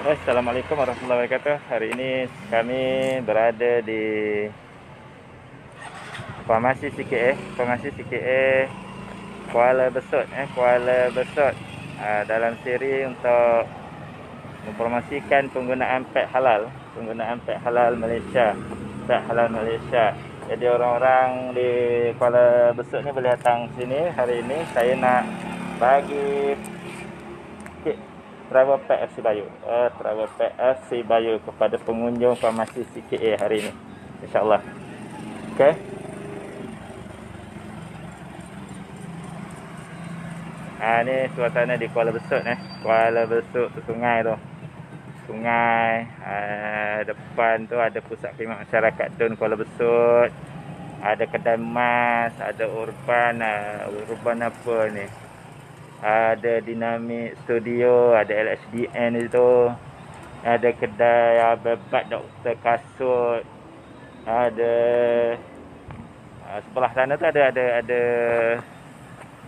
Assalamualaikum warahmatullahi wabarakatuh. Hari ini kami berada di Farmasi CKA Kuala Besut Kuala Besut, dalam siri untuk mempromosikan penggunaan pek halal, Malaysia, pek halal Malaysia. Jadi orang-orang di Kuala Besut ni boleh datang sini. Hari ini saya nak bagi travel pack FC Bayu kepada pengunjung Farmasi CKA hari ini, insyaAllah. Okay. Ni suasana di Kuala Besut Kuala Besut tu sungai tu. Depan tu ada pusat khidmat masyarakat Tun Kuala Besut. Ada kedai emas, ada urban apa ni? Ada Dinamik Studio, ada LHDN itu. Ada kedai bebat doktor kasut. Ada sebelah sana tu ada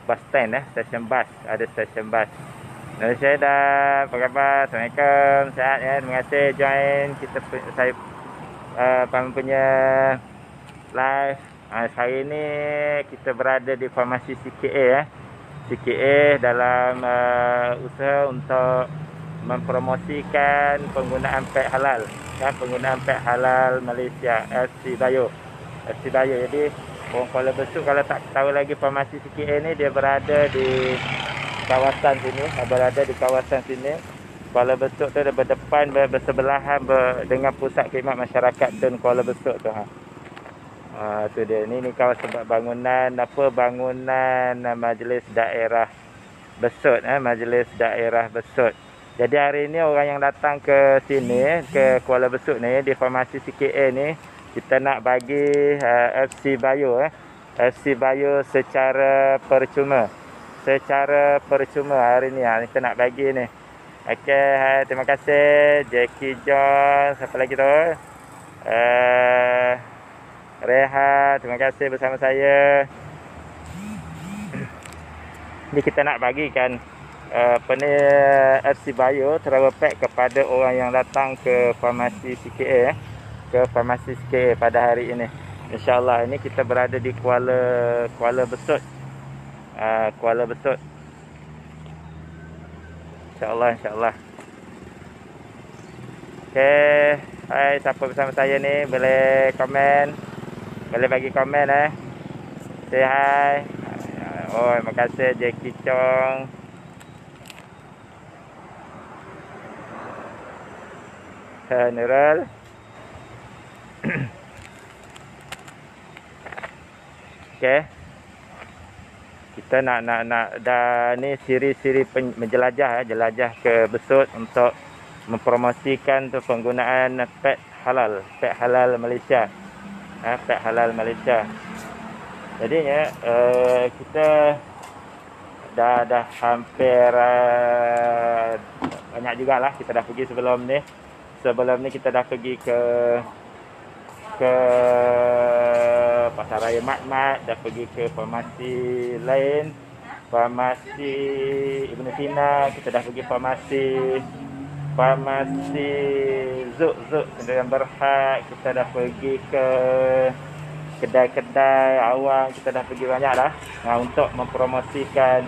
bus stand stesen bas, ada stesen bas. Dan saya dah, apa khabar? Assalamualaikum, sihat ya. Terima kasih join saya punya live. Hari ni kita berada di Farmasi CKA dalam usaha untuk mempromosikan penggunaan pek halal Malaysia, FC Bayu. Jadi orang Kuala Besut kalau tak tahu lagi Farmasi CKA ni, dia berada di kawasan sini. Kuala Besut tu dia berdepan, bersebelahan dengan pusat khidmat masyarakat Tun Kuala Besut tu. Tu dia. Ni kawasan bangunan Majlis Daerah Besut, Majlis Daerah Besut. Jadi hari ini orang yang datang ke sini, ke Kuala Besut ni, di Farmasi CKA ni, kita nak bagi FC Bayu secara percuma. Hari ni kita nak bagi ni. Okey, terima kasih Jackie John, siapa lagi tu? Rehat, terima kasih bersama saya. Ni kita nak bagikan FC Bayu travel pack kepada orang yang datang ke Farmasi CKA pada hari ini. InsyaAllah, ini kita berada di Kuala Besut. InsyaAllah. Okay. Hai, siapa bersama saya ni, boleh komen. Boleh bagi komen Say hi. Oh, terima kasih Jackie Chong. Nurul. Okay. Kita nak dah ni siri-siri menjelajah jelajah ke Besut untuk mempromosikan tu penggunaan pek halal Malaysia. Pek halal Malaysia. Jadinya kita dah hampir banyak jugalah kita dah pergi sebelum ni. Sebelum ni kita dah pergi ke Pasar Raya Mat, dah pergi ke farmasi lain, Farmasi Ibn Sina, kita dah pergi farmasi Zuk Sendirian Berhad, kita dah pergi ke kedai-kedai awang, kita dah pergi banyak dah untuk mempromosikan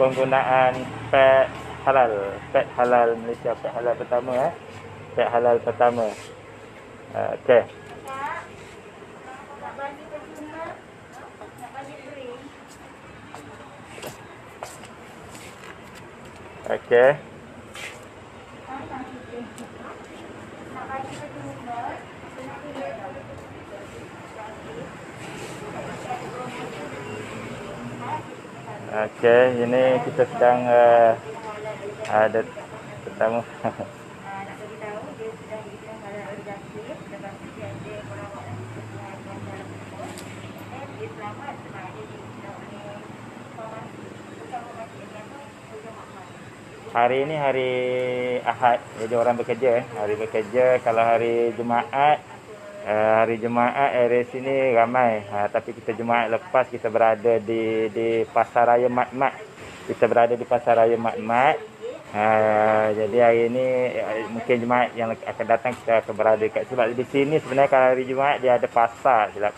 penggunaan pek halal Malaysia, pek halal pertama. Okey. Okey. Okey, ini kita sedang ada tetamu. Hari ini hari Ahad, jadi orang bekerja. Kalau hari Jumaat, area sini ramai. Tapi kita Jumaat lepas kita berada di Pasar Raya Mat. Jadi hari ini mungkin Jumaat yang akan datang kita akan berada kat, sebab di sini sebenarnya kalau hari Jumaat dia ada pasar silap.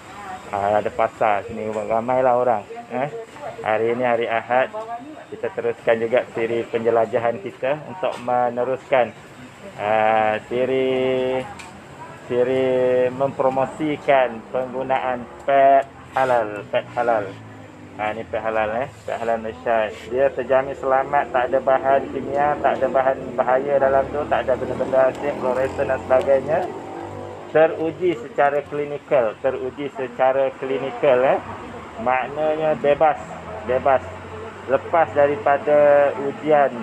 Ada pasar sini, ramailah orang. Hari ini hari Ahad, kita teruskan juga siri penjelajahan kita untuk meneruskan siri mempromosikan penggunaan pet halal. Ini pet halal pet halal Malaysia. Dia terjamin selamat, tak ada bahan kimia, tak ada bahan bahaya dalam tu, tak ada benda-benda asing, fluoresan dan sebagainya. Teruji secara klinikal, maknanya bebas lepas daripada ujian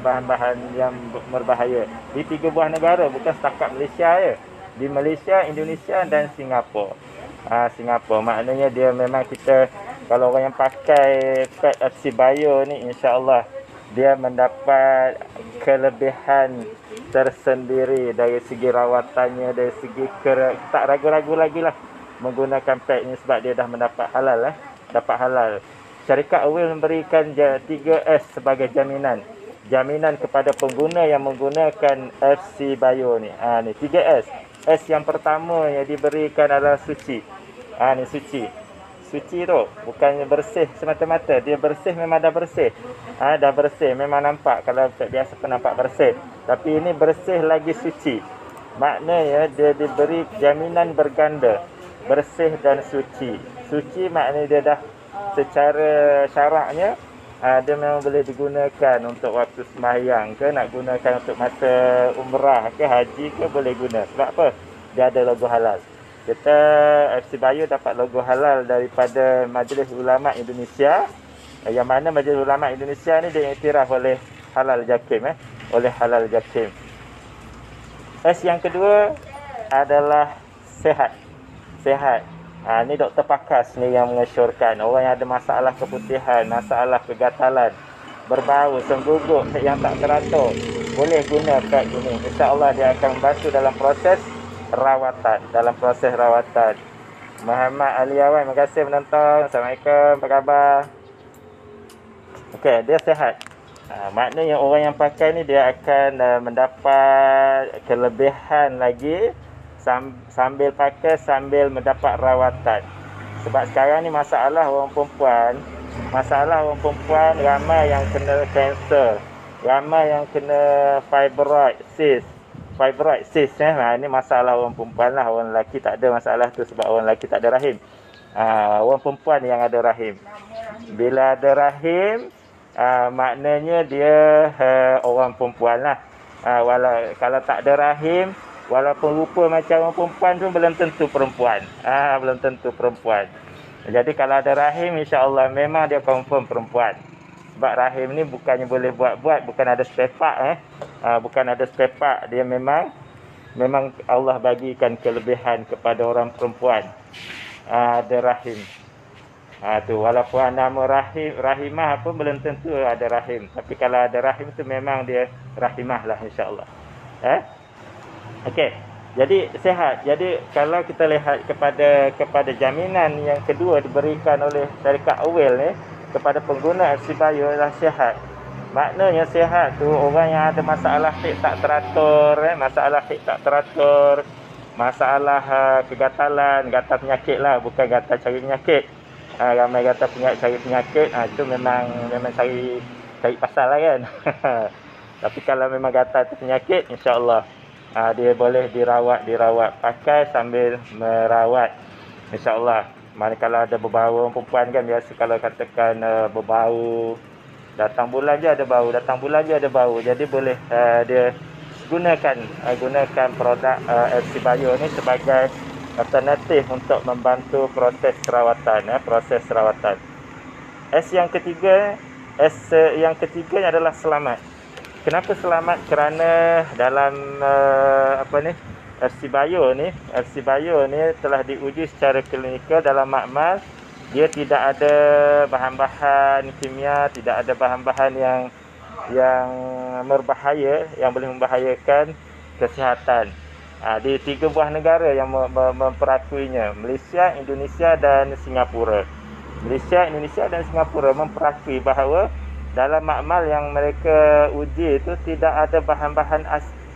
bahan-bahan yang berbahaya di 3 buah negara, bukan setakat Malaysia je. Di Malaysia, Indonesia dan Singapura. Maknanya dia memang kita, kalau orang yang pakai pet FC Bio ni, insya-Allah dia mendapat kelebihan tersendiri dari segi rawatannya, dari segi tak ragu-ragu lagi lah menggunakan pet ini sebab dia dah mendapat halal dapat halal. Syarikat Awil memberikan 3S sebagai jaminan kepada pengguna yang menggunakan FC Bio ni. Ni 3S. S yang pertama yang diberikan adalah suci. Ni suci. Suci tu bukannya bersih semata-mata, dia bersih, memang dah bersih. Dah bersih, memang nampak kalau biasa pun nampak bersih. Tapi ini bersih lagi suci. Maknanya dia diberi jaminan berganda, bersih dan suci. Suci maknanya dia dah secara syaraknya dia memang boleh digunakan untuk waktu sembahyang ke, nak gunakan untuk masa umrah ke, haji ke, boleh guna. Sebab apa? Dia ada logo halal. Kita FC Bio dapat logo halal daripada Majlis Ulama Indonesia, yang mana Majlis Ulama Indonesia ni dia iktiraf oleh Halal Jakim, oleh Halal Jakim. S yang kedua adalah sehat. Ni doktor pakas ni yang mengesyorkan orang yang ada masalah keputihan, masalah kegatalan, berbau, sengguguk yang tak teratur, boleh guna pad ini. InsyaAllah dia akan membantu dalam proses rawatan. Muhammad Aliawan, terima kasih menonton. Assalamualaikum, apa khabar? Okey, dia sehat. Maknanya orang yang pakai ni dia akan mendapat kelebihan lagi sambil pakai, sambil mendapat rawatan. Sebab sekarang ni masalah orang perempuan ramai yang kena kanser, ramai yang kena fibroid cyst. Ini masalah orang perempuan lah. Orang lelaki tak ada masalah tu sebab orang lelaki tak ada rahim. Orang perempuan yang ada rahim. Bila ada rahim, maknanya dia orang perempuan lah. Kalau tak ada rahim, walaupun rupa macam orang perempuan tu belum tentu perempuan. Jadi kalau ada rahim, insya-Allah memang dia confirm perempuan. Sebab rahim ni bukannya boleh buat-buat, bukan ada spare part dia memang Allah bagikan kelebihan kepada orang perempuan. Ada rahim. Tu walaupun nama rahimah pun belum tentu ada rahim. Tapi kalau ada rahim tu memang dia rahimah lah, insya-Allah. Okey. Jadi sehat. Jadi kalau kita lihat kepada jaminan yang kedua diberikan oleh syarikat Awil ni kepada pengguna FC Bio adalah sihat. Maknanya sihat tu orang yang ada masalah hid tak teratur, masalah kegatalan, gatal penyakit lah, bukan gatal cari penyakit. Ramai gatal cari penyakit, itu memang cari pasal lah kan. Tapi kalau memang gatal penyakit, insya-Allah dia boleh dirawat, pakai sambil merawat, insya-Allah. Mana kalau ada berbau orang perempuan kan, biasa kalau katakan berbau, datang bulan je ada bau, jadi boleh dia gunakan produk FC Bio ni sebagai alternatif untuk membantu proses rawatan. S yang ketiga adalah selamat. Kenapa selamat? Kerana dalam FC Bio ni telah diuji secara klinikal dalam makmal. Dia tidak ada bahan-bahan kimia, tidak ada bahan-bahan yang berbahaya, yang boleh membahayakan kesihatan. Di 3 buah negara yang memperakuinya, Malaysia, Indonesia dan Singapura. Malaysia, Indonesia dan Singapura memperakui bahawa dalam makmal yang mereka uji itu tidak ada bahan-bahan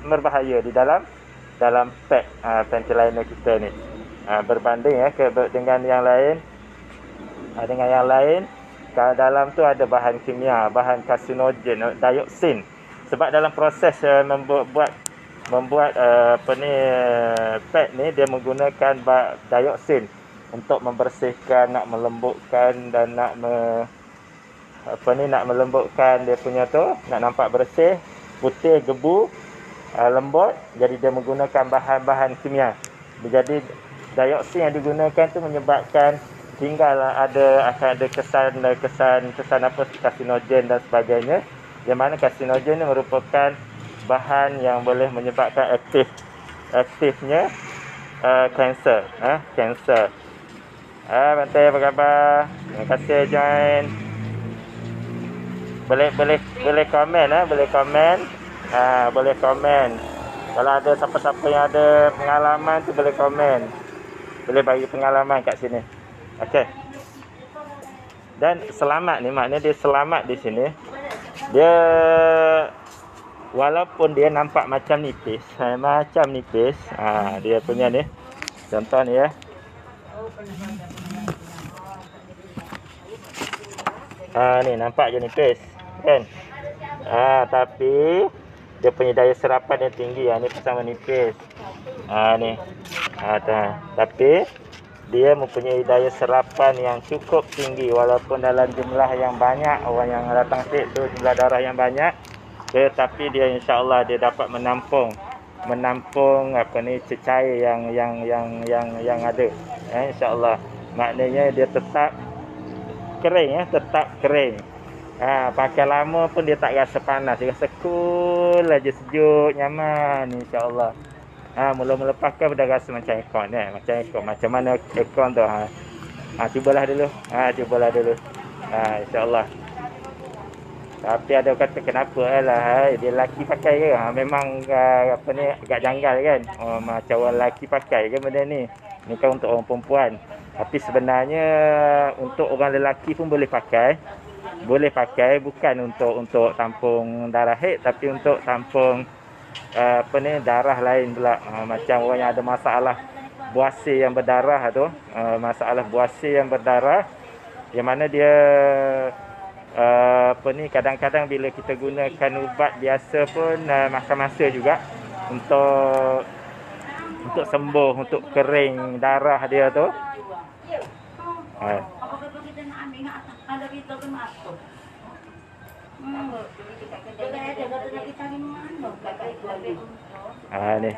berbahaya di dalam pad panty liner kita ni. Berbanding dengan yang lain. Dengan yang lain, kat dalam tu ada bahan kimia, bahan karsinogen, dioksin. Sebab dalam proses membuat pad ni dia menggunakan dioksin untuk membersihkan, nak melembutkan dan nak melembutkan dia punya tu, nak nampak bersih, putih, gebu, lembut. Jadi dia menggunakan bahan-bahan kimia. Jadi dioksin yang digunakan tu menyebabkan akan ada kesan apa, karsinogen dan sebagainya. Yang mana karsinogen ni merupakan bahan yang boleh menyebabkan aktifnya kanser. Kanser. Bantai, apa khabar? Terima kasih join. Boleh komen, boleh komen. Boleh komen. Kalau ada siapa-siapa yang ada pengalaman tu boleh komen. Boleh bagi pengalaman kat sini. Okey. Dan selamat ni maknanya dia selamat di sini. Dia walaupun dia nampak macam nipis, dia punya ni. Contoh ni ya. Ni nampak je nipis, kan? Tapi dia punya daya serapan yang tinggi. Ni bersama nipis. Ni. Tapi dia mempunyai daya serapan yang cukup tinggi walaupun dalam jumlah yang banyak, orang yang datang sini tu jumlah darah yang banyak, tetapi dia insya-Allah dia dapat menampung cecair yang ada. Insya-Allah. Maknanya dia tetap kering. Pakai lama pun dia tak rasa panas, dia rasa cool aja, sejuk, nyaman, insya-Allah. Mula-mula pakai dah rasa macam aircon macam mana aircon tu. Cubalah dulu. Insya-Allah. Tapi ada kata kenapa dia lelaki pakai ke? Memang agak janggal kan. Macam orang lelaki pakai ke benda ni? Ni kan untuk orang perempuan. Tapi sebenarnya untuk orang lelaki pun boleh pakai. Bukan untuk tampung darah haid, tapi untuk tampung darah lain pula. Macam orang yang ada masalah buasir yang berdarah tu, yang mana dia kadang-kadang bila kita gunakan ubat biasa pun makan masa juga untuk sembuh, untuk kering darah dia tu. Ni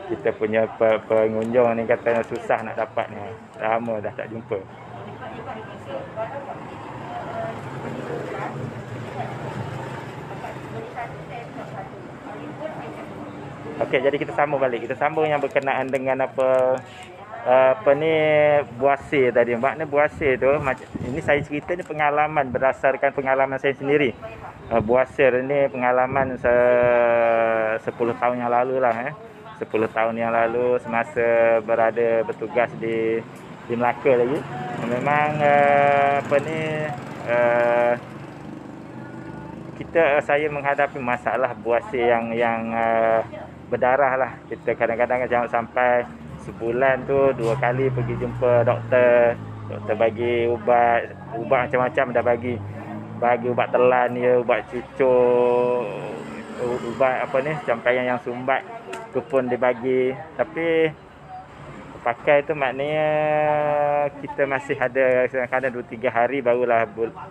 kita punya pengunjung ni katanya susah nak dapat ni. Lama dah tak jumpa. Okey, jadi kita sambung balik. Kita sambung yang berkenaan dengan buasir tadi. Makna buasir tu, ini saya cerita ni pengalaman, berdasarkan pengalaman saya sendiri. Buasir ni pengalaman 10 tahun yang lalu lah. 10 tahun yang lalu semasa bertugas di Melaka lagi. Memang saya menghadapi masalah buasir yang berdarah lah. Kita kadang-kadang jangan sampai sebulan tu 2 kali pergi jumpa doktor. Doktor bagi ubat macam-macam dah bagi ubat telan dia, ubat cucuk, ubat campaian yang sumbat tu pun dibagi. Tapi pakai tu maknanya kita masih ada kadang-kadang 2-3 hari barulah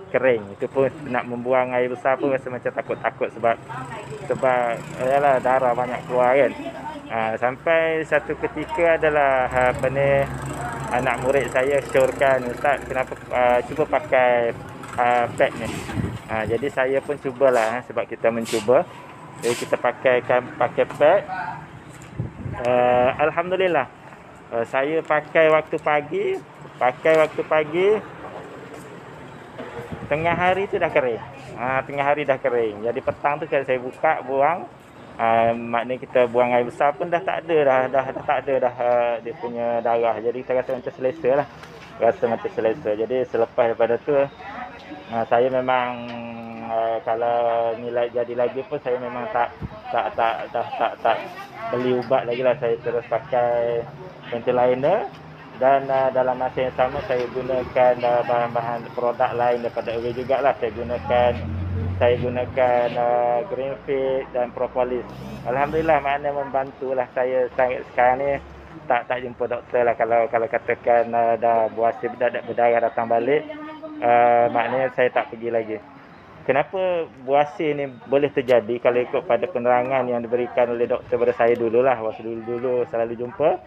kering. Itu pun nak membuang air besar pun rasa macam takut-takut sebab yalah darah banyak keluar kan. Sampai satu ketika adalah anak murid saya syorkan, "Ustaz, kenapa cuba pakai pad ni?" Jadi saya pun cubalah, sebab kita mencuba. Jadi kita pakai pad. Alhamdulillah. Saya pakai waktu pagi, tengah hari tu dah kering. Jadi petang tu kalau saya buka buang, maknanya kita buang air besar pun dah tak ada dah dia punya darah. Jadi kita rasa macam selesa lah. Jadi selepas daripada tu saya memang kalau nilai jadi lagi pun saya memang tak beli ubat lagi lah. Saya terus pakai ventilator. Dan dalam masa yang sama saya gunakan bahan-bahan produk lain daripada Away jugalah. Saya gunakan Green Fit dan Propolis. Alhamdulillah, makna membantulah saya sekarang ni. Tak jumpa doktor lah. Kalau katakan dah buasir berdarah datang balik, maknanya saya tak pergi lagi. Kenapa buasir ni boleh terjadi? Kalau ikut pada penerangan yang diberikan oleh doktor pada saya dululah, waktu dulu selalu jumpa,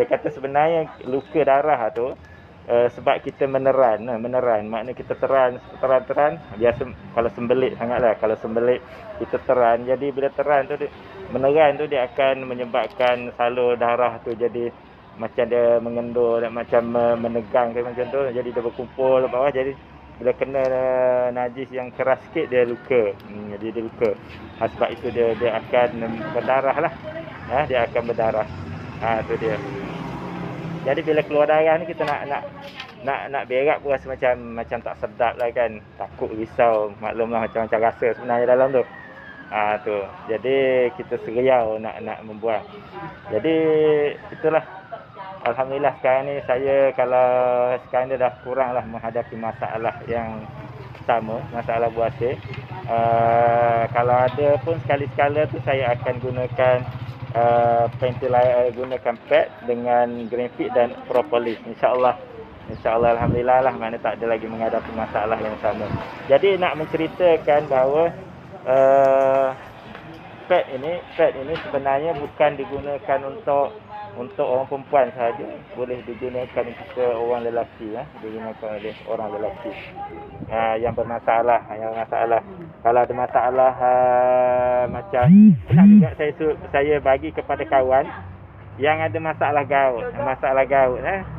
dia kata sebenarnya luka darah tu sebab kita meneran, maknanya kita teran biasa. Kalau sembelit sangatlah, kalau sembelit kita teran, jadi bila teran tu meneran tu dia akan menyebabkan salur darah tu jadi macam dia mengendur dan macam menegang macam tu, jadi dia berkumpul bawah. Jadi bila kena najis yang keras sikit dia luka. Jadi dia luka. Sebab itu dia akan berdarah lah. Dia akan berdarah. Tu dia. Jadi bila keluar darah ni kita nak berak pun rasa macam tak sedap lah kan. Takut, risau, maklumlah macam-macam rasa sebenarnya dalam tu. Tu. Jadi kita seriau nak membuang. Jadi itulah. Alhamdulillah sekarang ni saya, kalau sekarang dia dah kurang lah menghadapi masalah yang sama, masalah buasir. Kalau ada pun sekali-sekala tu saya akan gunakan gunakan pad dengan Green Fit dan Propolis. InsyaAllah alhamdulillah lah, mana tak ada lagi menghadapi masalah yang sama. Jadi nak menceritakan bahawa pad ini sebenarnya bukan digunakan untuk orang perempuan sahaja, boleh digunakan untuk orang lelaki, digunakan oleh orang lelaki yang bermasalah, Kalau ada masalah macam pernah juga saya bagi kepada kawan yang ada masalah gout,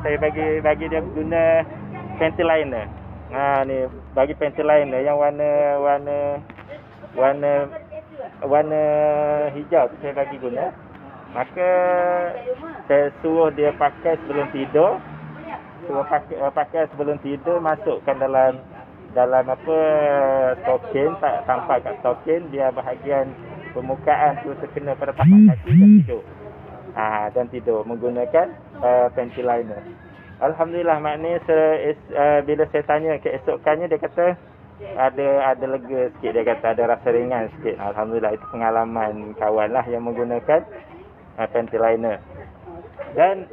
saya bagi dia guna Pentiliner. Ni bagi Pentiliner yang warna hijau tu saya bagi guna. Maka saya suruh dia pakai sebelum tidur. Masukkan dalam stokin, tak tampak kat stokin, dia bahagian permukaan tu terkena pada tapak kaki dan tidur menggunakan Pentiliner. Alhamdulillah, maknanya bila saya tanya keesokannya, dia kata ada lega sikit, dia kata ada rasa ringan sikit. Alhamdulillah, itu pengalaman kawan lah yang menggunakan Pentiliner. Dan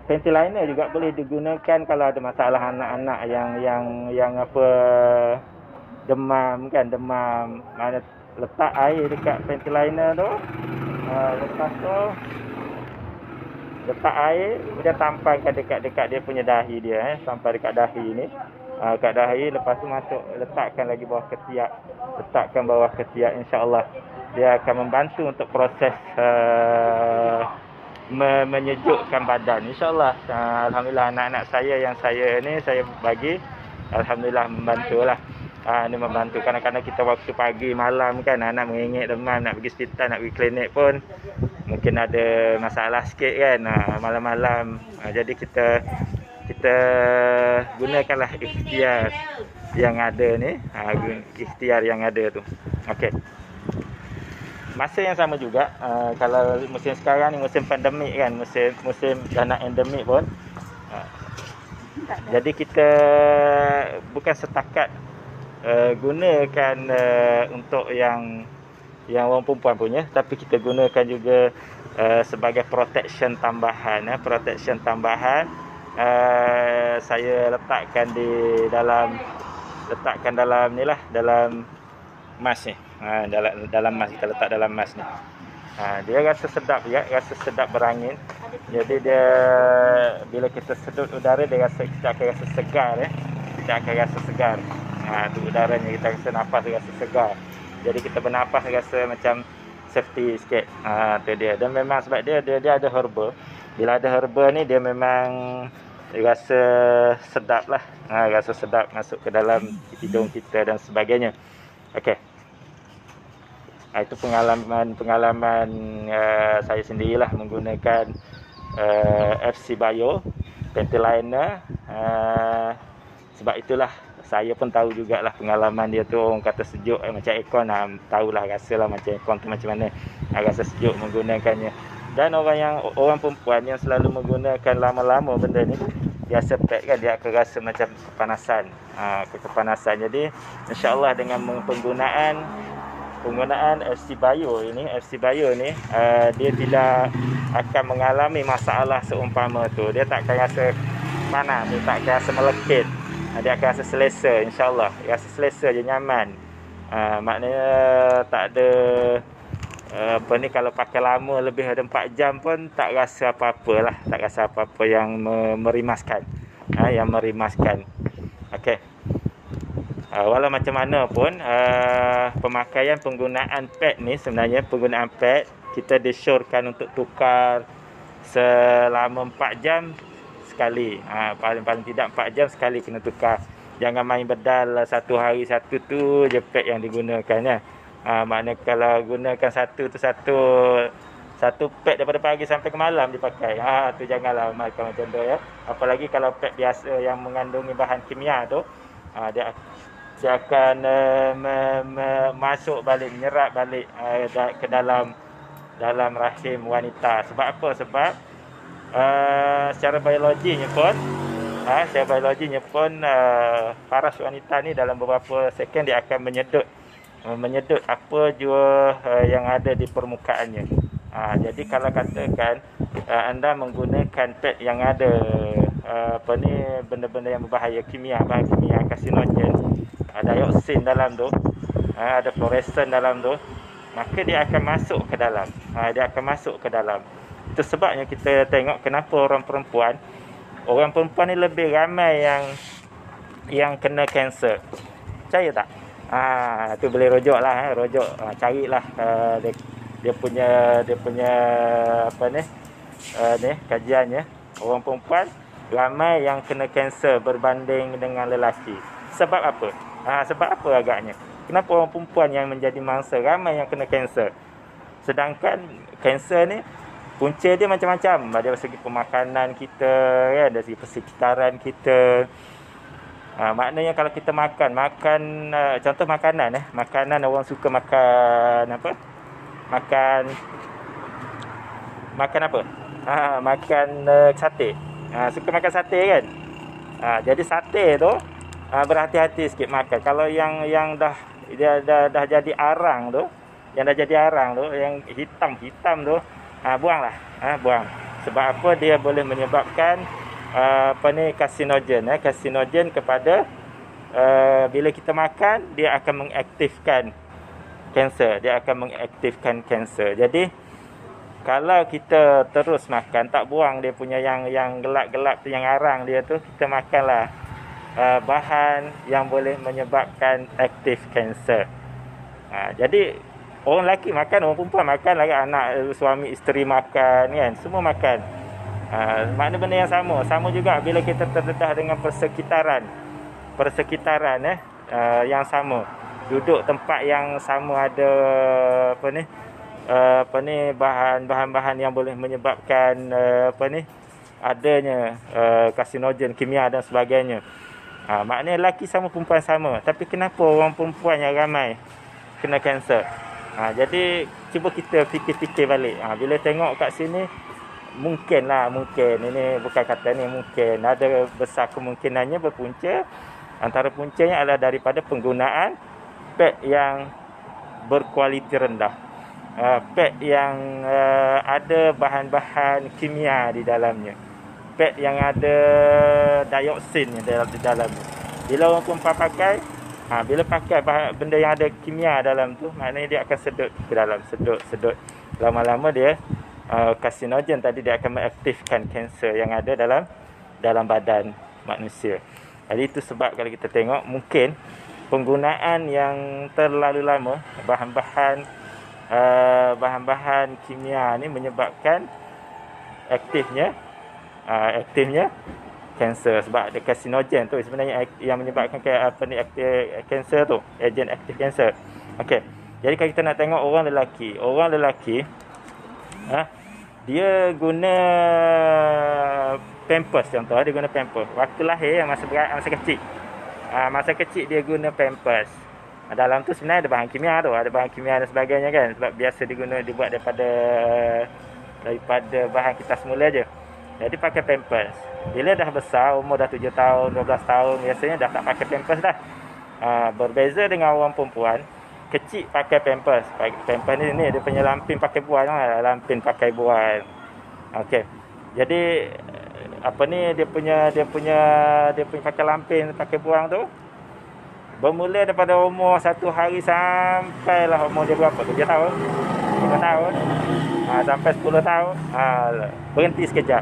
Pentiliner juga boleh digunakan kalau ada masalah anak-anak yang demam. Mana letak air dekat Pentiliner tu, lepas tu letak air, kemudian tampangkan dekat dia punya dahi dia, sampai dekat dahi ni. Kat dahi, lepas tu letakkan lagi bawah ketiak, insya-Allah dia akan membantu untuk proses menyejukkan badan, insya-Allah. Alhamdulillah, anak-anak saya yang saya bagi, alhamdulillah membantulah. Ini membantu. Kadang-kadang kita waktu pagi malam kan, anak mengengek demam, nak pergi hospital, nak pergi klinik pun mungkin ada masalah sikit kan, malam-malam. Jadi kita gunakanlah ikhtiar yang ada ni, ikhtiar yang ada tu. Okey. Masa yang sama juga, kalau musim sekarang ni musim pandemik kan, musim dah nak endemik pun. Jadi kita bukan setakat gunakan untuk yang orang perempuan punya, tapi kita gunakan juga sebagai protection tambahan. Saya letakkan dalam mask ni. Dalam mask, kita letak dalam mask ni. Dia rasa sedap juga, rasa sedap berangin. Jadi dia bila kita sedut udara, kita akan rasa segar. Kita akan rasa segar. Tu udaranya, kita rasa nafas rasa segar. Jadi kita bernafas rasa macam safety sikit. Tu dia. Dan memang sebab dia ada herba. Bila ada herba ni, dia memang rasa sedap lah. Rasa sedap masuk ke dalam hidung kita dan sebagainya. Okey. Itu pengalaman saya sendirilah menggunakan FC Bio Pentiliner. Sebab itulah Saya pun tahu jugalah pengalaman dia tu, orang kata sejuk macam aircon lah, tahulah rasalah macam aircon tu macam mana, rasa sejuk menggunakannya. Dan orang perempuan yang selalu menggunakan lama-lama benda ni, biasa pad kan, dia akan rasa macam kepanasan. Jadi insya-Allah dengan penggunaan FC Bio ni, dia tidak akan mengalami masalah seumpama tu. Dia tak akan rasa panas, dia tak akan rasa melekit, dia akan rasa selesa, insya-Allah rasa selesa je, nyaman. Maknanya tak ada kalau pakai lama lebih ada 4 jam pun tak rasa apa-apa lah, tak rasa apa-apa yang merimaskan, okey. Walau macam mana pun, pemakaian penggunaan pad ni, sebenarnya penggunaan pad kita disyorkan untuk tukar selama 4 jam sekali. Paling tidak 4 jam sekali kena tukar. Jangan main bedal satu hari satu tu je pad yang digunakan ya. Maknanya kalau gunakan satu pad daripada pagi sampai ke malam dipakai, tu janganlah amalkan macam tu ya. Apalagi kalau pad biasa yang mengandungi bahan kimia tu, dia akan masuk balik, menyerap balik ke dalam rahim wanita. Sebab apa? Sebab secara biologinya pun paras wanita ni dalam beberapa second dia akan menyedut apa jua yang ada di permukaannya. Jadi kalau katakan anda menggunakan pad yang ada benda-benda yang berbahaya, bahan kimia karsinogen, ada dioksin dalam tu, ada fluoresan dalam tu, maka dia akan masuk ke dalam. Itu sebabnya kita tengok kenapa orang perempuan ni lebih ramai yang kena kanser. Percaya tak? Tu boleh rojoklah, carilah dia punya kajiannya. Orang perempuan ramai yang kena kanser berbanding dengan lelaki. Sebab apa? Sebab apa agaknya? Kenapa orang perempuan yang menjadi mangsa ramai yang kena kanser? Sedangkan kanser ni punca dia macam-macam. Dari segi pemakanan kita, kan, dari segi persekitaran kita. Maknanya kalau kita makan contoh makanan orang suka makan apa? Makan sate. Suka makan sate kan? Jadi sate tu berhati-hati sikit makan. Kalau yang dah jadi arang tu, yang hitam tu, buanglah, buang. Sebab apa? Dia boleh menyebabkan karsinogen kepada bila kita makan, dia akan mengaktifkan kanser. Jadi kalau kita terus makan, tak buang dia punya yang gelap-gelap tu, yang arang dia tu, kita makanlah bahan yang boleh menyebabkan aktif kanser. Jadi orang lelaki makan, orang perempuan makan, lagi anak, suami, isteri makan, kan, semua makan. Makna benda yang sama juga bila kita terdedah dengan persekitaran yang sama, duduk tempat yang sama, ada bahan-bahan yang boleh menyebabkan adanya karsinogen kimia dan sebagainya. Maknanya lelaki sama, perempuan sama. Tapi kenapa orang perempuan yang ramai kena kanser? Jadi cuba kita fikir-fikir balik. Bila tengok kat sini, mungkin ini bukan kata ni, mungkin ada besar kemungkinannya berpunca, antara puncanya adalah daripada penggunaan pad yang berkualiti rendah, pad yang ada bahan-bahan kimia di dalamnya, pad yang ada dioksin di dalamnya. Bila orang perempuan pakai, bila pakai benda yang ada kimia dalam tu, maknanya dia akan sedut ke dalam, sedut. Lama-lama dia karsinogen tadi, dia akan mengaktifkan kanser yang ada dalam badan manusia. Jadi itu sebab kalau kita tengok, mungkin penggunaan yang terlalu lama bahan-bahan kimia ni menyebabkan aktifnya kanser. Sebab ada karsinogen tu sebenarnya yang menyebabkan kanser tu, agen aktif kanser. Okey. Jadi kalau kita nak tengok orang lelaki dia guna pampers, contoh dia guna pampers waktu lahir, masa kecil. Masa kecil dia guna pampers. Dalam tu sebenarnya ada bahan kimia tu, ada bahan kimia dan sebagainya kan, sebab biasa dibuat daripada bahan kita semula je. Jadi pakai pampers. Bila dah besar, umur dah 7 tahun, 12 tahun, biasanya dah tak pakai pampers dah. Berbeza dengan orang perempuan, kecil pakai pampers. Pampers ni dia punya lampin pakai buah lah, lampin pakai buah. Okey. Jadi dia punya pakai lampin pakai buang tu bermula daripada umur 1 hari sampailah umur dia berapa? 7 tahun, 5 tahun, sampai 10 tahun. Berhenti sekejap.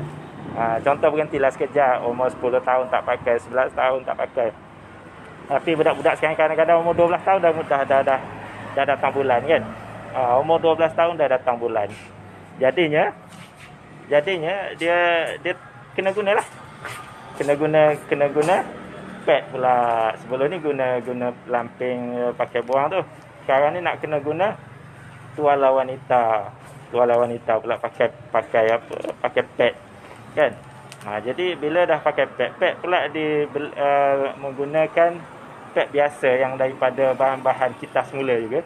Contoh berhentilah sekejap, umur 10 tahun tak pakai, 11 tahun tak pakai. Tapi budak-budak sekarang kadang-kadang umur 12 tahun dah datang bulan kan. Umur 12 tahun dah datang bulan. Jadinya dia kena gunalah. Kena guna pad pula. Sebelum ni guna lamping pakai buang tu. Sekarang ni nak kena guna tuala wanita pula pakai pad kan. Jadi bila dah pakai pad pula menggunakan pad biasa yang daripada bahan-bahan kita semula juga.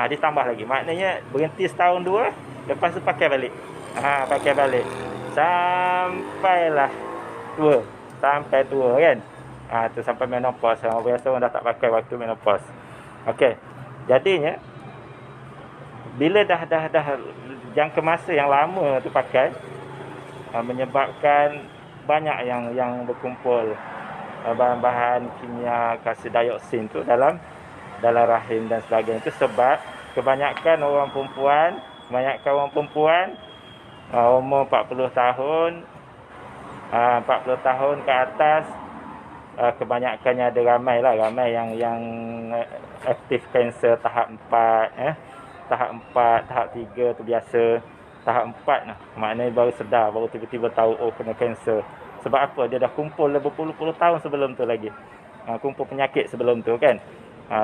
Ditambah lagi. Maknanya berhenti setahun 2, lepas tu pakai balik. Sampailah tua kan. Tu sampai menopause. Biasa orang dah tak pakai waktu menopause. Okey. Jadinya bila dah jangka masa yang lama tu pakai, menyebabkan banyak yang berkumpul bahan-bahan kimia karbodioksin tu dalam rahim dan sebagainya. Itu sebab kebanyakan orang perempuan umur 40 tahun ke atas, kebanyakannya ada ramai yang aktif kanser tahap 4, tahap 3 tu biasa. Tahap 4 lah, maknanya baru sedar, baru tiba-tiba tahu kena kanser. Sebab apa? Dia dah kumpul berpuluh-puluh tahun sebelum tu lagi, kumpul penyakit sebelum tu kan.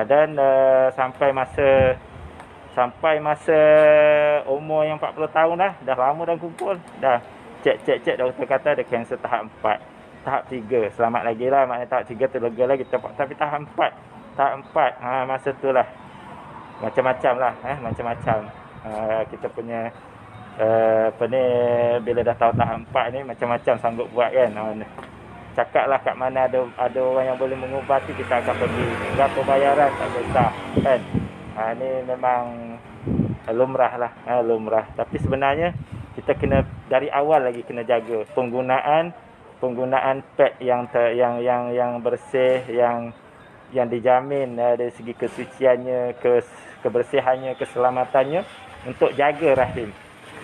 Dan sampai masa umur yang 40 tahun dah lama dah kumpul, dah cek doktor kata ada kanser tahap 4, tahap 3 selamat lagi lah, maknanya tahap 3 tu lega lagi. Tapi tahap 4 masa tu lah macam-macam lah, macam-macam kita punya bila dah tahu tahap 4 ni macam-macam sanggup buat kan. Cakaplah kat mana ada orang yang boleh mengubati, kita akan pergi. Berapa bayaran tak besar kan. Ni memang lumrah lah, lumrah. Tapi sebenarnya kita kena dari awal lagi kena jaga penggunaan pad yang bersih, yang dijamin dari segi kesuciannya, kebersihannya, keselamatannya, untuk jaga rahim.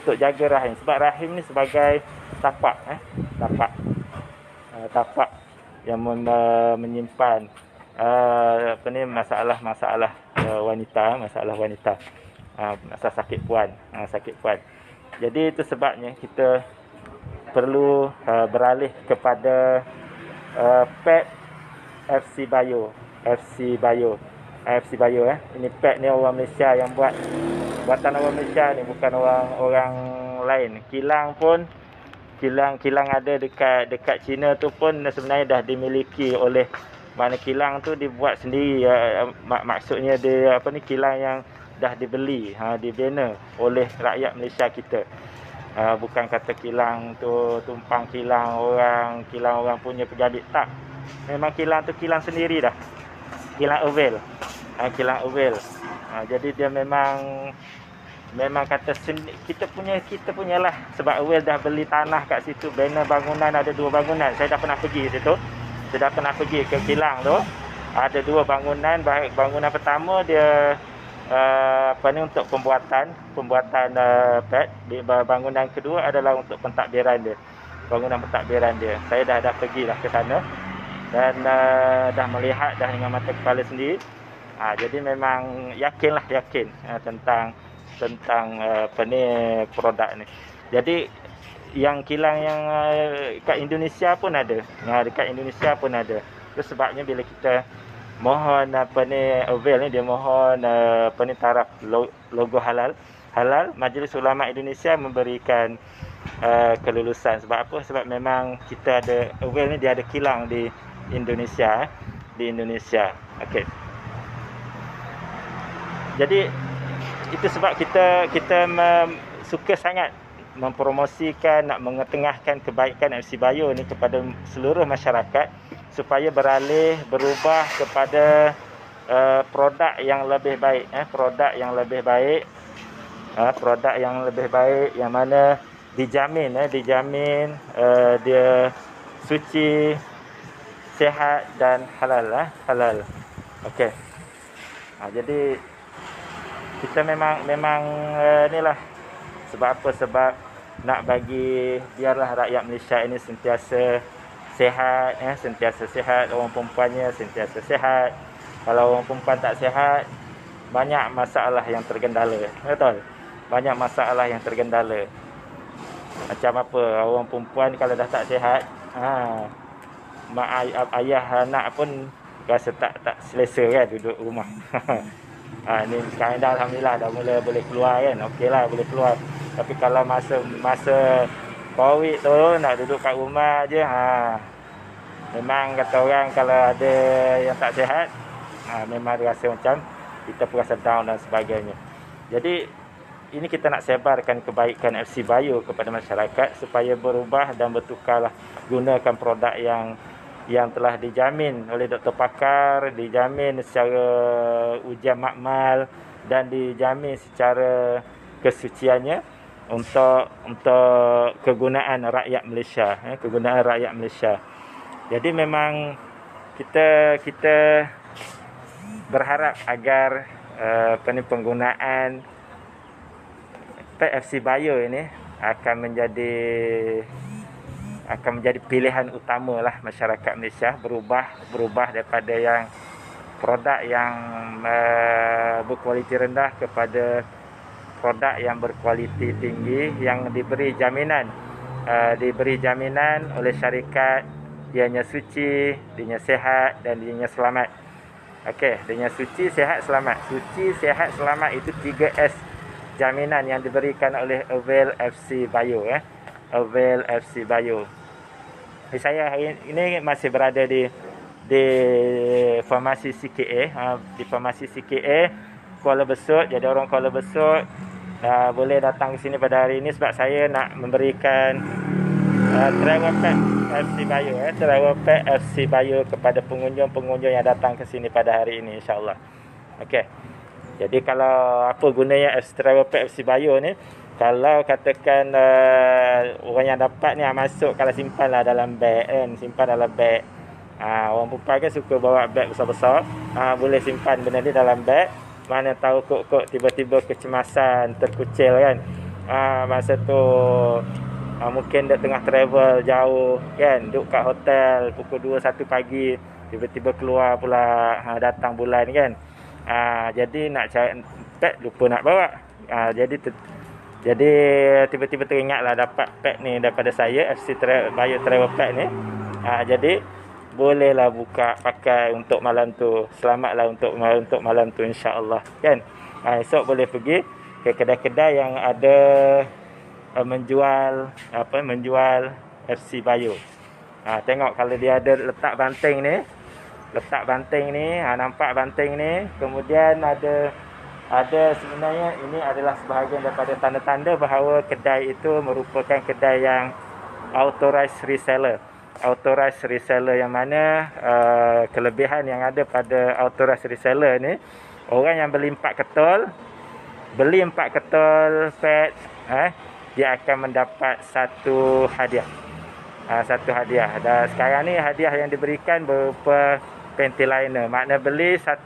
Sebab rahim ni sebagai tapak yang menyimpan masalah wanita, masalah sakit puan. Jadi itu sebabnya kita perlu beralih kepada pad FC Bio. Ini pad ni orang Malaysia yang buatan orang Malaysia ni, bukan orang lain. Kilang ada dekat China tu pun sebenarnya dah dimiliki oleh, mana kilang tu dibuat sendiri. Maksudnya dia kilang yang dah dibeli, dibina oleh rakyat Malaysia kita. Bukan kata kilang tu tumpang kilang orang punya pejabat, tak. Memang kilang tu kilang sendiri dah. Kilang Oval. Jadi dia memang kata kita punya lah. Sebab Oval dah beli tanah kat situ, bina bangunan, ada 2 bangunan. Saya dah pernah pergi situ. Saya dah pernah pergi ke kilang tu. Ada 2 bangunan. Bangunan pertama dia untuk pembuatan pad. Bangunan kedua adalah untuk pentadbiran dia. Bangunan pentadbiran dia. Saya dah pergilah ke sana dan dah melihat dah dengan mata kepala sendiri. Jadi memang yakin tentang produk ni. Jadi yang kilang yang kat Indonesia pun ada. Itu sebabnya bila kita mohon Oval ni, dia mohon taraf logo halal, Majlis Ulama Indonesia memberikan kelulusan. Sebab apa? Sebab memang kita ada Oval ni, dia ada kilang di Indonesia. di Indonesia. Okey. Jadi itu sebab kita suka sangat mempromosikan, nak mengetengahkan kebaikan FC Bio ni kepada seluruh masyarakat supaya berubah kepada produk yang lebih baik, produk yang lebih baik, produk yang lebih baik yang mana dijamin dia suci, sihat dan halal, halal. Okey. Jadi kita memang inilah sebab apa? Sebab nak bagi biarlah rakyat Malaysia ini sentiasa sihat, sentiasa sihat, orang perempuannya sentiasa sihat. Kalau orang perempuan tak sihat, banyak masalah yang tergendala. Betul? Banyak masalah yang tergendala. Macam apa? Orang perempuan kalau dah tak sihat, mak ayah anak pun rasa tak selesa kan duduk rumah. Ni sekarang dah alhamdulillah dah mula boleh keluar kan. Okeylah boleh keluar. Tapi kalau masa Covid tu nak duduk kat rumah je, memang kata orang kalau ada yang tak sihat, memang rasa macam kita pun rasa down dan sebagainya. Jadi ini kita nak sebarkan kebaikan FC Bio kepada masyarakat supaya berubah dan bertukarlah, gunakan produk yang telah dijamin oleh doktor pakar, dijamin secara ujian makmal dan dijamin secara kesuciannya untuk kegunaan rakyat Malaysia, kegunaan rakyat Malaysia. Jadi memang kita berharap agar penggunaan FC Bio ini akan menjadi pilihan utama lah masyarakat Malaysia, berubah daripada yang produk yang berkualiti rendah kepada produk yang berkualiti tinggi yang diberi jaminan oleh syarikat, dianya suci, dianya sihat dan dianya selamat. Okey, dianya suci, sihat, selamat. Suci, sihat, selamat itu 3S jaminan yang diberikan oleh Avail FC Bio, Avail FC Bio. Saya hari ini masih berada di farmasi CKA, di farmasi CKA Kuala Besut. Jadi orang Kuala Besut boleh datang ke sini pada hari ini sebab saya nak memberikan travel pack FC Bio, travel pack FC Bio kepada pengunjung yang datang ke sini pada hari ini, insya-Allah. Okey. Jadi kalau apa gunanya travel pack FC Bio ni? Kalau katakan orang yang dapat ni masuk, kalau simpanlah dalam beg kan, simpan dalam beg. Orang perempuan kan suka bawa beg besar-besar. Boleh simpan benda ni dalam beg. Mana tahu kok tiba-tiba kecemasan, terkucil kan. Masa tu mungkin dia tengah travel jauh kan, duduk kat hotel pukul 2-1 pagi, tiba-tiba keluar pula datang bulan kan. Jadi nak cari peg lupa nak bawa. Jadi tiba-tiba teringatlah dapat peg ni daripada saya, FC Bio Travel Pack ni. Jadi bolehlah buka pakai untuk malam tu. Selamatlah untuk malam tu, insya-Allah kan. Esok boleh pergi ke kedai-kedai yang ada menjual FC Bio. Tengok kalau dia ada letak banting ni. Nampak banting ni. Kemudian ada sebenarnya ini adalah sebahagian daripada tanda-tanda bahawa kedai itu merupakan kedai yang authorized reseller. Authorized reseller yang mana kelebihan yang ada pada authorized reseller ni, orang yang beli 4 ketol pad, dia akan mendapat satu hadiah. Satu hadiah. Dan sekarang ni hadiah yang diberikan berupa panty liner. Makna beli 4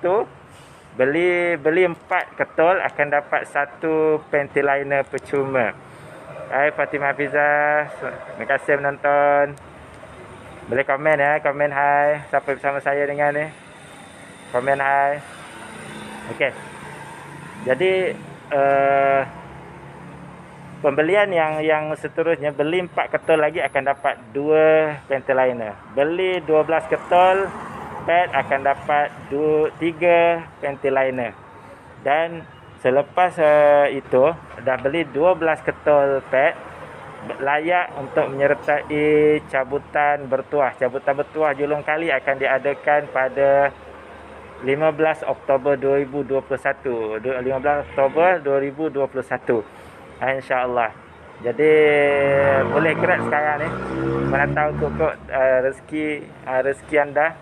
ketol akan dapat satu panty liner percuma. Hai Fatimah Hafizah, terima kasih menonton. Boleh komen komen hai. Siapa bersama saya dengan ni? Komen hai. Okey. Jadi pembelian yang seterusnya, beli 4 ketol lagi akan dapat 2 panty liner. Beli 12 ketol pad akan dapat 3 panty liner. Dan selepas itu dah beli 12 ketol pad, layak untuk menyertai cabutan bertuah. Cabutan bertuah Julong Kali akan diadakan pada 15 Oktober 2021. 15 Oktober 2021. InsyaAllah. Jadi boleh gerak sekarang ni. Mana tahu kok rezeki anda,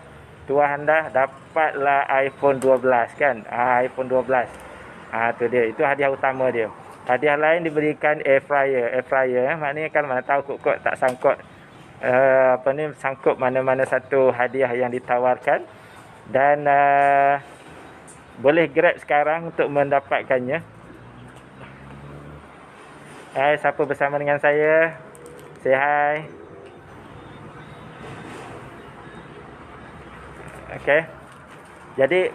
tuah anda dapatlah iPhone 12 kan. iPhone 12. Tu dia. Itu hadiah utama dia. Hadiah lain diberikan air fryer. Air fryer maknanya kan mana tahu kok tak sangkut sangkut mana-mana satu hadiah yang ditawarkan. Dan boleh grab sekarang untuk mendapatkannya. Siapa bersama dengan saya? Say hi. Okay. Jadi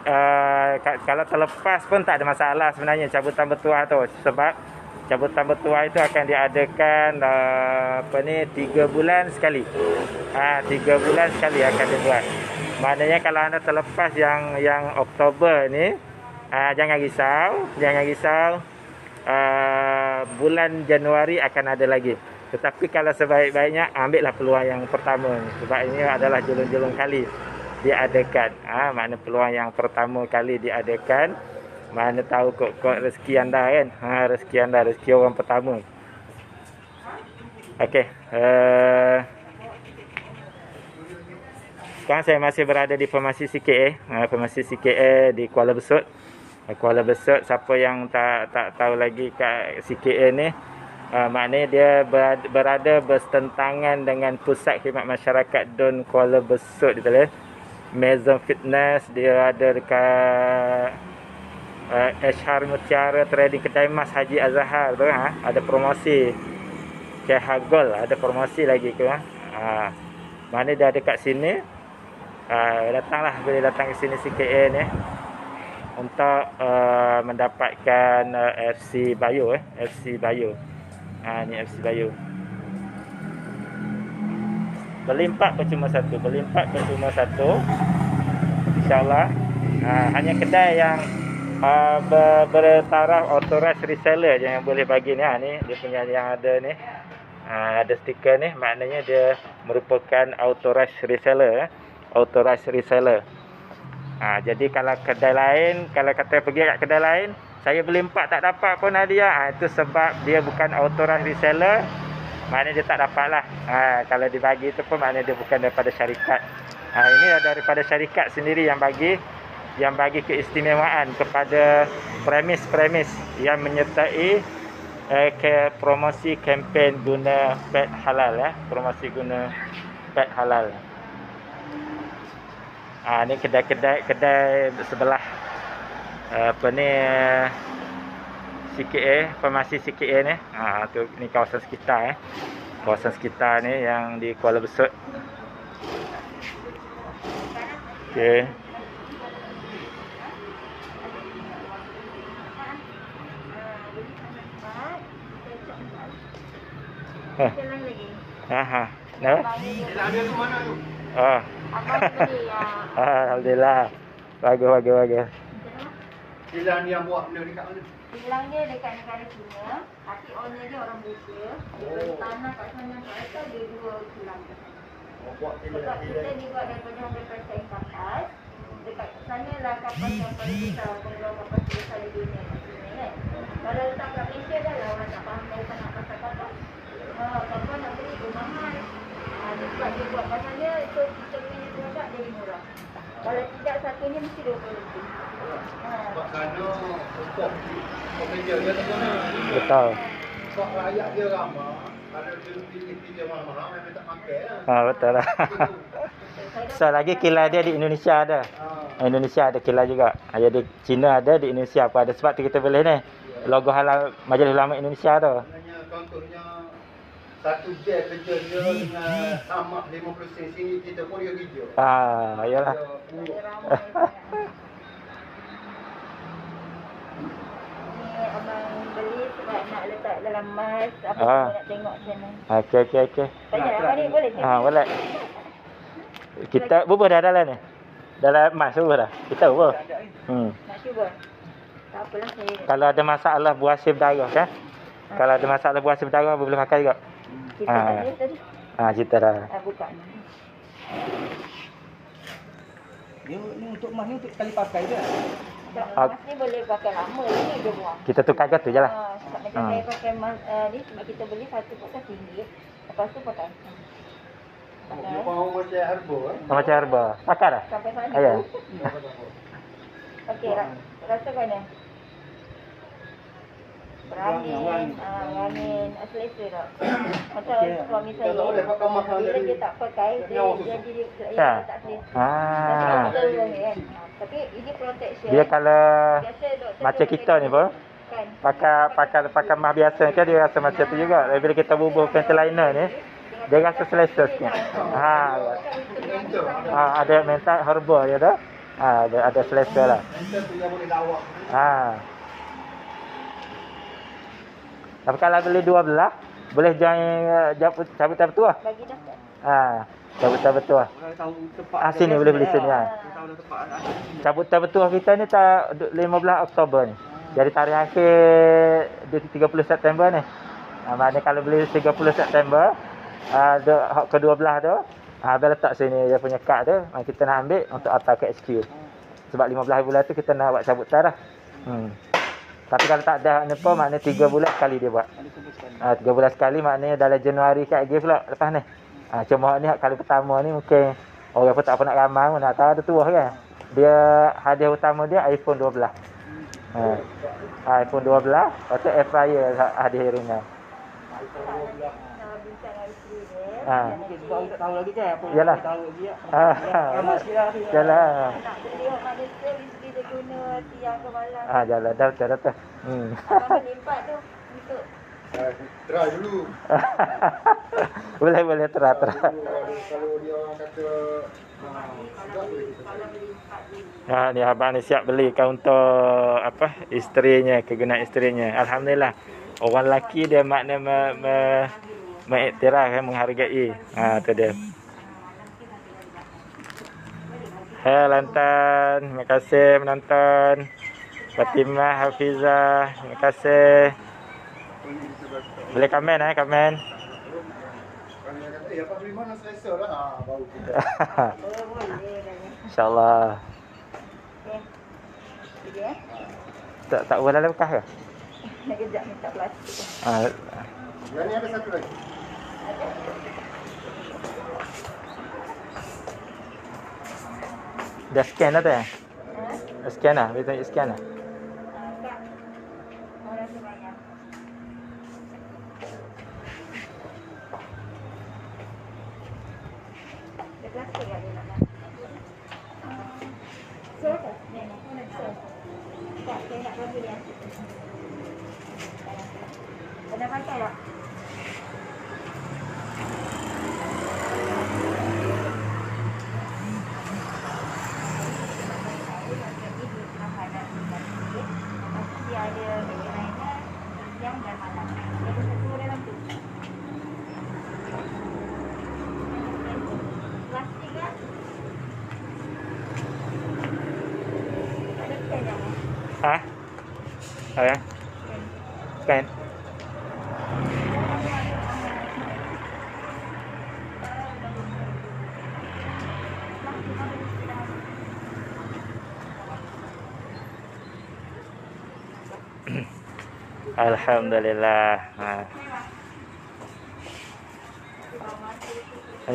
kalau terlepas pun tak ada masalah sebenarnya cabutan bertuah tu. Sebab cabutan bertuah itu akan diadakan 3 bulan sekali. 3 bulan sekali akan dibuat. Maknanya kalau anda terlepas yang Oktober ni, jangan risau. Bulan Januari akan ada lagi. Tetapi kalau sebaik-baiknya ambillah peluang yang pertama ni. Sebab ini adalah julung-julung kali diadakan. Makna peluang yang pertama kali diadakan. Mana tahu kok rezeki anda kan. Rezeki anda, rezeki orang pertama. Okey. Sekarang saya masih berada di Farmasi CKA. Farmasi CKA di Kuala Besut. Kuala Besut, siapa yang tak tahu lagi kat CKA ni, maknanya dia berada bersetentangan dengan Pusat Khidmat Masyarakat Dun Kuala Besut gitu lah. Maison Fitness dia ada dekat Ashar Mutiara Trading, kedai emas Haji Azhar tu ada promosi. KH Gold ada promosi lagi tu Mana dia ada kat sini. Boleh datang ke sini CKA ni untuk mendapatkan FC Bio FC Bio. Ni FC Bio. Beli 4 percuma 1. InsyaAllah. Hanya kedai yang bertaraf authorized reseller je yang boleh bagi ni. Ni dia punya yang ada ni. Ada stiker ni, maknanya dia merupakan authorized reseller. Authorized reseller. Jadi kalau kedai lain, kalau kata pergi kat kedai lain, saya beli 4 tak dapat pun hadiah. Itu sebab dia bukan authorized reseller. Maknanya dia tak dapat lah. Kalau dibagi itu pun maknanya dia bukan daripada syarikat. Ini daripada syarikat sendiri yang bagi keistimewaan kepada premis-premis yang menyertai ke promosi kempen guna pet halal promosi guna pet halal. Ni kedai sebelah CKA, Farmasi CKA ni. Ni kawasan sekitar kawasan sekitar ni yang di Kuala Besut. Okey. Nah. Alhamdulillah. Bagus. Kilang yang buat benda dekat mana? Kilang dia dekat negara China, tapi owner dia orang Malaysia. Dia beli tanah kat sana, kat dia 2 kilang kat sana. Sebab kita dibuat daripada 100% kapas. Dekat sana lah kapas-kapas besar, kalau kapas besar di dunia kat sini kan. Kalau letak kat Malaysia dah lah orang tak faham dari nak pasal kapas. Kapas nak beli tu mahal. Sebab dia buat kat sana, so kita punya produk jadi murah. Kalau tidak, satunya mesti 20 lebih. Sebab sana untuk pekerja dia tak sana. Betul. Sebab rakyat dia ramah. Kalau dia mahal-mahal memang tak pakai lah. Betul lah. So lagi kilang dia di Indonesia ada. Indonesia ada kilang juga. Jadi China ada, di Indonesia pun ada. Sebab tu kita boleh ni logo halal Majlis Ulama Indonesia tu. Contohnya satu jet kerja dia dengan tamak 50 sen sini, kita pun dia kerja. Yalah. Abang beli sebab nak letak dalam mas, nak tengok sana. Okey. Tanya abang ni boleh? Boleh. Kita bubur dah dalam ni. Dalam mas bubur dah. Kita bubur. Nak cuba? Tak apalah saya. Kalau ada masalah buah asam darah kan? Kalau ada masalah buah asam darah boleh pakai juga. Kita tadi. Cerita dah. Bukan. Ni untuk emas ni untuk kali pakai je. Emas ni boleh pakai lama, ini je buang. Kita tukar ke tu je lah. Macam saya pakai emas ni sebab kita beli satu kotak RM1. Lepas tu pakai. Dia bawa macam herba Macam herba. Pakai dah? Sampai sana. Ya. Okey, rasa kan ya? Berangin, selesa tak? Macam suami saya, bila dia tak pakai, dia tak selesa. Tapi kan? Tapi ini protection. Dia kalau Biasa doktor macam kita ni pun, kan? pakai emas biasa kan dia rasa macam tu juga. Bila kita bubuh panty liner ni, dia rasa selesa sikit. Ada mental herba dia tu. Ada selesa lah. Tapi kalau beli 12, boleh join cabutan betul lah. Bagi dah. Cabutan betul lah. Tahu tempat. Sini boleh beli sini lah. Tahu dah tempat. Cabutan betul kita ni tak 15 Oktober ni. Jadi tarikh akhir di 30 September ni. Maknanya kalau beli 30 September, hak ke-12 tu, dia letak sini dia punya kad tu, kita nak ambil untuk hantar ke HQ. Sebab 15 bulan tu kita nak buat cabutan dah. Tapi kalau tak ada ni pun maknanya 3 bulan sekali dia buat. 3 bulan sekali maknanya dalam Januari kat lagi pula lepas ni. Cuma ni kali pertama ni mungkin orang pun tak apa nak ramal pun nak tahu ada tuah kan. Dia hadiah utama dia iPhone 12. iPhone 12 atau air fryer hadiah ringan. Okey, sebab kita tak tahu lagi kan apa Yalah. tahu lagi. Yalah. Nak beli orang Malaysia, mesti dia guna siang ke malam. Jalan dah betul. Abang melimpat tu untuk Try dulu. boleh terah. Kalau dia orang kata Ni abang ni siap belikan untuk isterinya, kegunaan isterinya. Alhamdulillah. Orang lelaki dia makna mengiktiraf, menghargai. Tu dia. Hai Lantan, terima kasih menonton. Fatimah, Hafizah, terima kasih. Boleh komen komen. apa beli mana selesa lah. Baru kita. InsyaAllah. Tak boleh dalam bekas ke? Nak kejap minta plastik. Yang ni ada satu lagi. Dah scan dah tu ya? Scan lah, kita scan lah. Orang tu banyak. Dia plastik kan dia nak nak. Sir, tak, saya nak bagi dia. Dah pakai tak? Ada lainnya siang dan malam. Ada satu dalam tu. Plastik kan? Ada pen yang Ya? Scan. Alhamdulillah.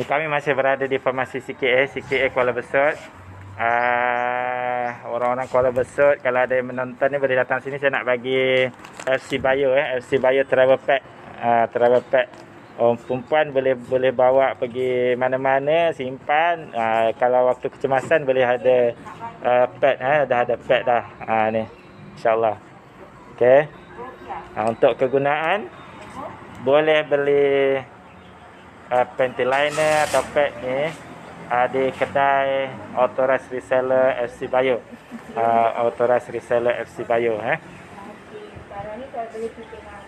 Kami masih berada di farmasi CKA Kuala Besut. Orang-orang Kuala Besut kalau ada yang menonton ni boleh datang sini. Saya nak bagi FC Bio FC Bio Travel Pack. Travel Pack. Orang perempuan boleh bawa pergi mana-mana, simpan. Kalau waktu kecemasan boleh ada pad dah ada pad dah. Ni insya-Allah. Okey. Untuk kegunaan boleh beli panty liner atau pad ni di kedai authorized reseller FC Bio. Authorized reseller FC Bio sekarang ni kalau beli titik anak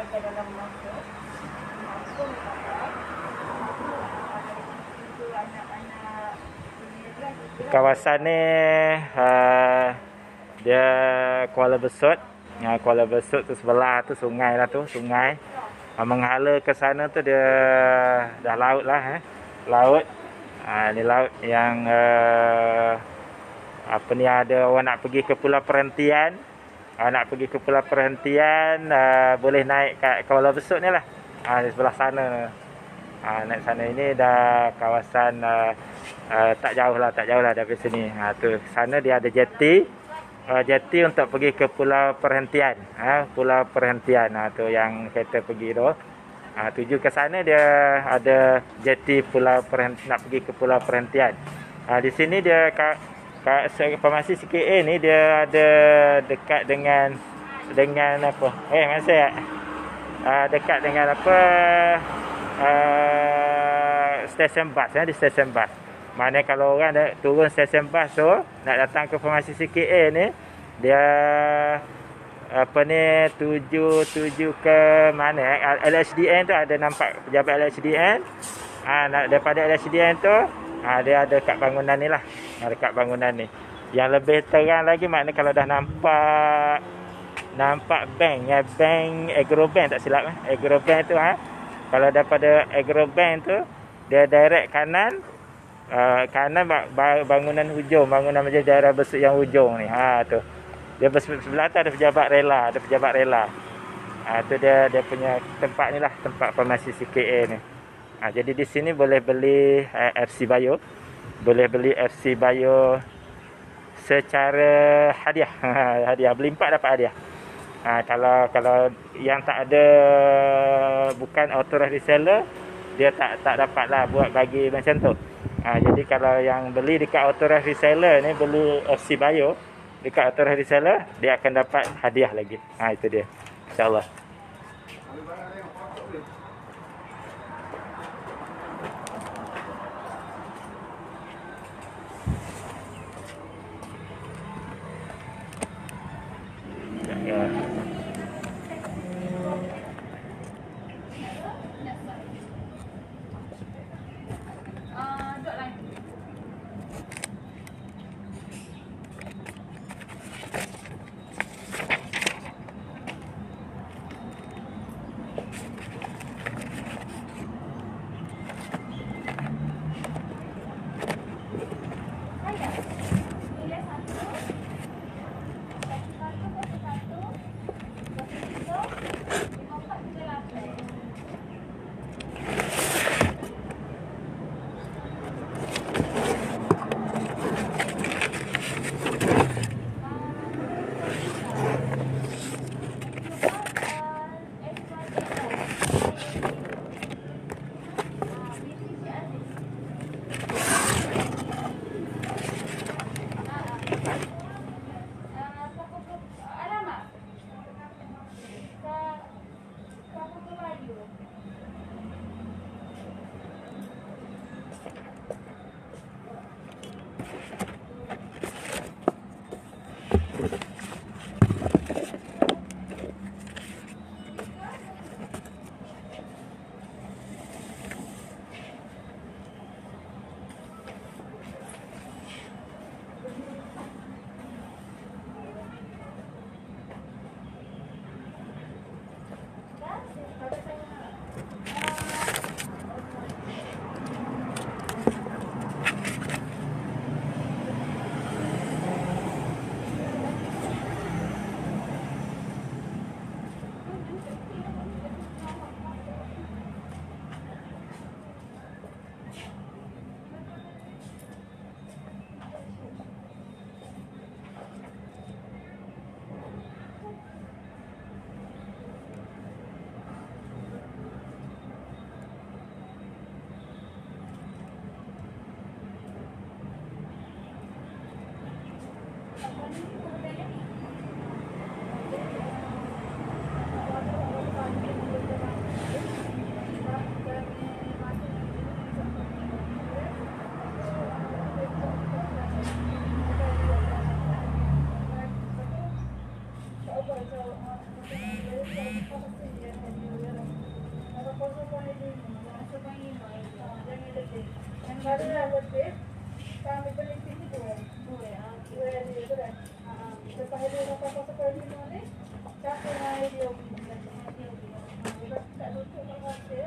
dalam masa kawasan ni Dia Kuala Besut. Kuala Besut tu sebelah tu sungai lah tu, sungai. Menghala ke sana tu dia dah laut lah laut. Ni laut yang apa ni, ada orang nak pergi ke Pulau Perhentian. Nak pergi ke Pulau Perhentian, boleh naik kat Kuala Besut ni lah. Di sebelah sana. Naik sana ini dah kawasan tak jauh lah dari sini. Tu sana dia ada jeti untuk pergi ke Pulau Perhentian. Pulau Perhentian tu yang kereta pergi tu. Tuju ke sana dia ada jeti Pulau Perhentian, nak pergi ke Pulau Perhentian. Di sini dia kat formasi CKA ni dia ada dekat dengan apa? Masih dekat dengan apa? Stesen bas di stesen bas. Mana kalau orang dah turun stesen bas tu nak datang ke formasi CKA ni, dia apa ni, tuju ke mana? LHDN tu ada nampak pejabat LHDN. Daripada LHDN tu dia ada kat bangunan ni lah. Dekat bangunan ni. Yang lebih terang lagi makna kalau dah nampak bank, bank Agrobank tak silap Agrobank tu Kalau daripada Agrobank tu dia direct kanan, bangunan hujung, bangunan macam daerah Besut yang hujung ni. Tu. Dia sebelah tu ada pejabat rela. Tu dia punya tempat ni lah, tempat formasi CKA ni. Jadi di sini boleh beli FC Bio. Boleh beli FC Bio secara hadiah. Hadiah beli 4 dapat hadiah. Kalau yang tak ada, bukan authorized reseller, dia tak dapatlah buat bagi macam tu. Jadi kalau yang beli dekat authorized reseller ni, beli FC Bio dekat authorized reseller, dia akan dapat hadiah lagi. Itu dia. InsyaAllah. Baru dah betul. Kami beli sini dua. Dua. Dua dia tu dah. Lepas dia dapat pasal kali mana ni, siapa yang dia tak tutup kalau rasa